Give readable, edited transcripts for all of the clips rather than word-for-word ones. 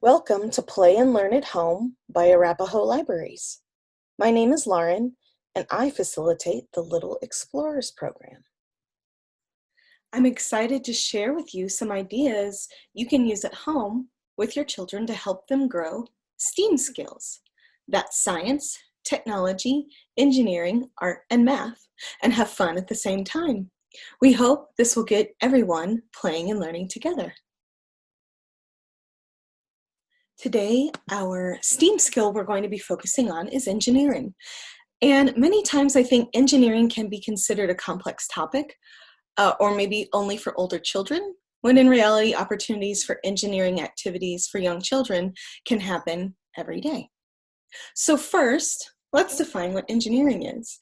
Welcome to Play and Learn at Home by Arapahoe Libraries. My name is Lauren, and I facilitate the Little Explorers program. I'm excited to share with you some ideas you can use at home with your children to help them grow STEAM skills. That's science, technology, engineering, art, and math, and have fun at the same time. We hope this will get everyone playing and learning together. Today, our STEAM skill we're going to be focusing on is engineering. And many times I think engineering can be considered a complex topic, or maybe only for older children, when in reality, opportunities for engineering activities for young children can happen every day. So first, let's define what engineering is.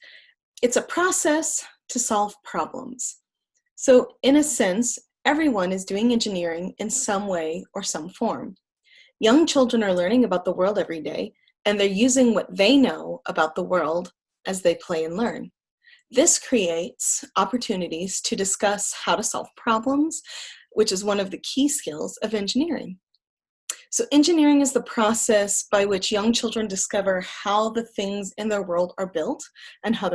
It's a process to solve problems. So in a sense, everyone is doing engineering in some way or some form. Young children are learning about the world every day, and they're using what they know about the world as they play and learn. This creates opportunities to discuss how to solve problems, which is one of the key skills of engineering. So engineering is the process by which young children discover how the things in their world are built and how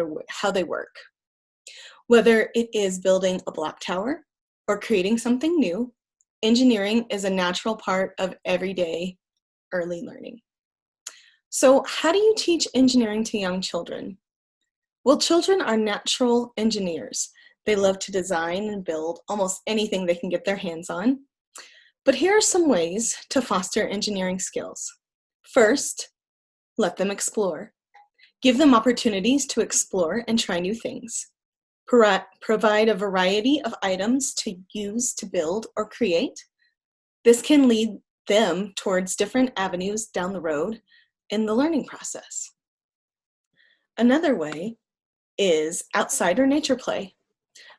they work. Whether it is building a block tower or creating something new, engineering is a natural part of everyday early learning. So how do you teach engineering to young children? Well, children are natural engineers. They love to design and build almost anything they can get their hands on. But here are some ways to foster engineering skills. First, let them explore. Give them opportunities to explore and try new things. Provide a variety of items to use to build or create. This can lead them towards different avenues down the road in the learning process. Another way is outside or nature play.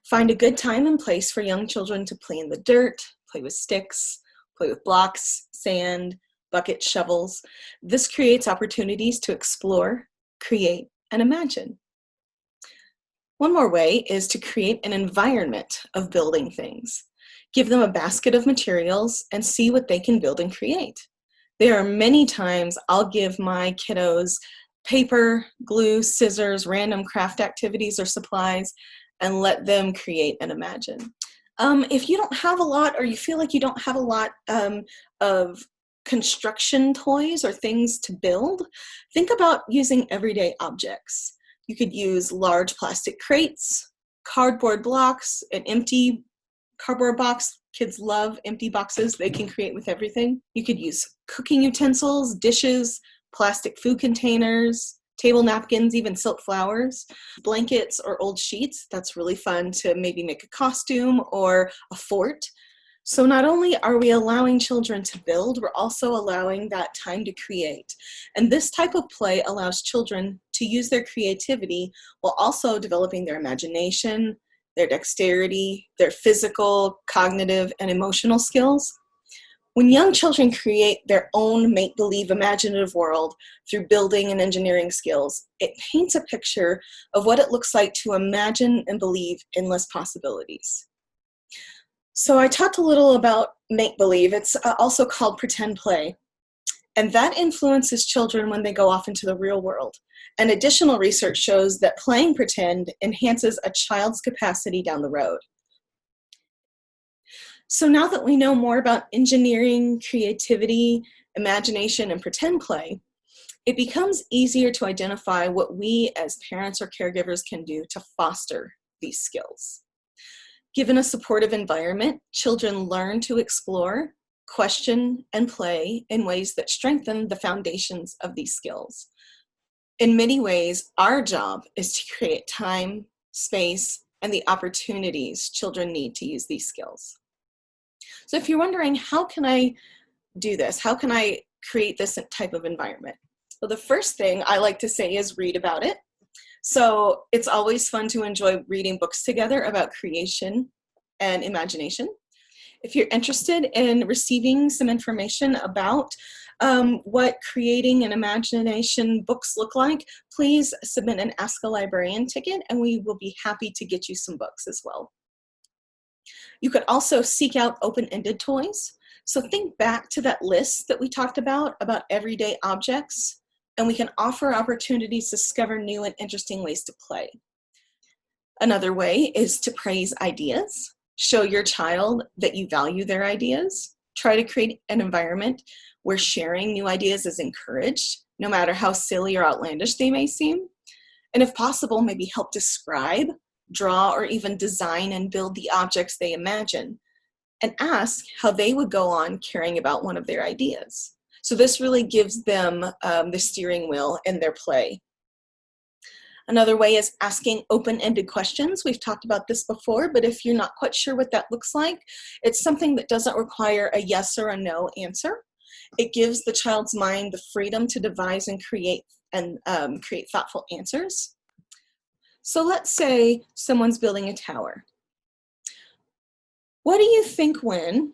Find a good time and place for young children to play in the dirt, play with sticks, play with blocks, sand, buckets, shovels. This creates opportunities to explore, create, and imagine. One more way is to create an environment of building things. Give them a basket of materials and see what they can build and create. There are many times I'll give my kiddos paper, glue, scissors, random craft activities or supplies, and let them create and imagine. If you don't have a lot, or you feel like you don't have a lot of construction toys or things to build, think about using everyday objects. You could use large plastic crates, cardboard blocks, an empty cardboard box. Kids love empty boxes. They can create with everything. You could use cooking utensils, dishes, plastic food containers, table napkins, even silk flowers, blankets or old sheets. That's really fun to maybe make a costume or a fort. So not only are we allowing children to build, we're also allowing that time to create. And this type of play allows children to use their creativity while also developing their imagination, their dexterity, their physical, cognitive, and emotional skills. When young children create their own make-believe imaginative world through building and engineering skills, it paints a picture of what it looks like to imagine and believe endless possibilities. So I talked a little about make-believe. It's also called pretend play. And that influences children when they go off into the real world. And additional research shows that playing pretend enhances a child's capacity down the road. So now that we know more about engineering, creativity, imagination, and pretend play, it becomes easier to identify what we as parents or caregivers can do to foster these skills. Given a supportive environment, children learn to explore, question, and play in ways that strengthen the foundations of these skills. In many ways, our job is to create time, space, and the opportunities children need to use these skills. So if you're wondering, how can I do this? How can I create this type of environment? Well, the first thing I like to say is read about it. So it's always fun to enjoy reading books together about creation and imagination. If you're interested in receiving some information about what creating and imagination books look like, please submit an Ask a Librarian ticket and we will be happy to get you some books as well. You could also seek out open-ended toys. So think back to that list that we talked about everyday objects, and we can offer opportunities to discover new and interesting ways to play. Another way is to praise ideas. Show your child that you value their ideas. Try to create an environment where sharing new ideas is encouraged, no matter how silly or outlandish they may seem. And if possible, maybe help describe, draw, or even design and build the objects they imagine, and ask how they would go on caring about one of their ideas. So this really gives them the steering wheel in their play. Another way is asking open-ended questions. We've talked about this before, but if you're not quite sure what that looks like, it's something that doesn't require a yes or a no answer. It gives the child's mind the freedom to devise and create thoughtful answers. So let's say someone's building a tower. What do you think when?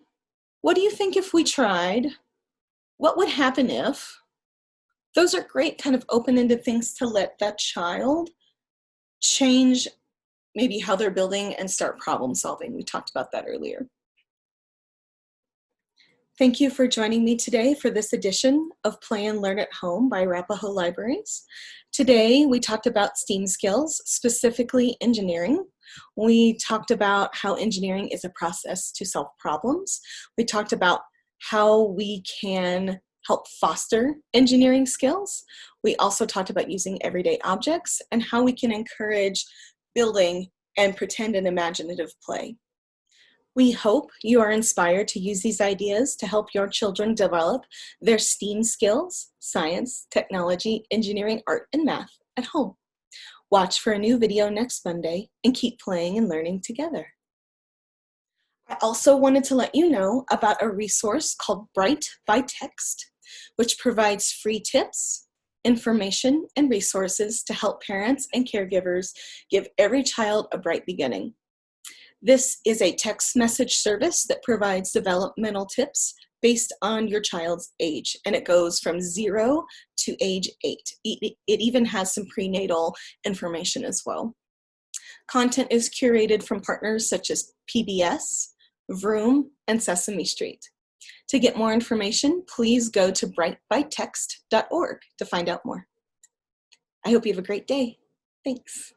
What do you think if we tried? What would happen if? Those are great kind of open-ended things to let that child change maybe how they're building and start problem solving. We talked about that earlier. Thank you for joining me today for this edition of Play and Learn at Home by Arapahoe Libraries. Today we talked about STEAM skills, specifically engineering. We talked about how engineering is a process to solve problems. We talked about how we can help foster engineering skills. We also talked about using everyday objects and how we can encourage building and pretend and imaginative play. We hope you are inspired to use these ideas to help your children develop their STEAM skills, science, technology, engineering, art, and math at home. Watch for a new video next Monday and keep playing and learning together. I also wanted to let you know about a resource called Bright by Text, which provides free tips, information, and resources to help parents and caregivers give every child a bright beginning. This is a text message service that provides developmental tips based on your child's age, and it goes from 0 to age 8. It even has some prenatal information as well. Content is curated from partners such as PBS, Vroom, and Sesame Street. To get more information, please go to brightbytext.org to find out more. I hope you have a great day. Thanks.